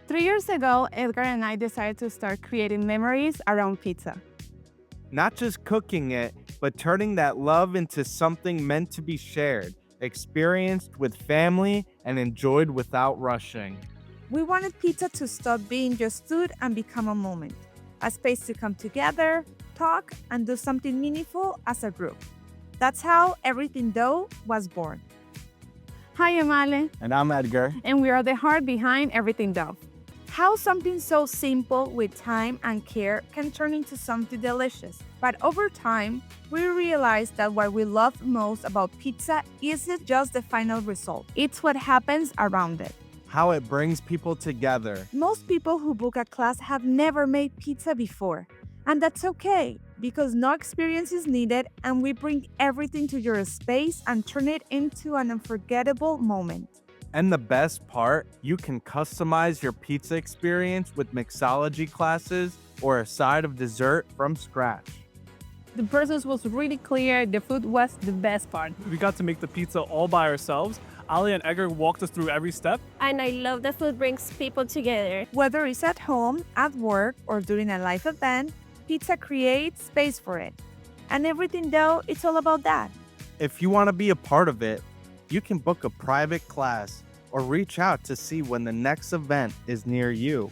3 years ago, Edgar and I decided to start creating memories around pizza. Not just cooking it, but turning that love into something meant to be shared, experienced with family, and enjoyed without rushing. We wanted pizza to stop being just food and become a moment, a space to come together, talk, and do something meaningful as a group. That's how Everything Dough was born. Hi, I'm Ale, And I'm Edgar. and we are the heart behind Everything Dough. How something so simple with time and care can turn into something delicious. But over time, we realized that what we love most about pizza isn't just the final result, it's what happens around it. How it brings people together. Most people who book a class have never made pizza before. And that's okay, because no experience is needed and we bring everything to your space and turn it into an unforgettable moment. And the best part, you can customize your pizza experience with mixology classes or a side of dessert from scratch. The process was really clear. The food was the best part. We got to make the pizza all by ourselves. Ali and Edgar walked us through every step. And I love that food brings people together. Whether it's at home, at work, or during a live event, pizza creates space for it. And Everything Dough, it's all about that. If you want to be a part of it, you can book a private class or reach out to see when the next event is near you.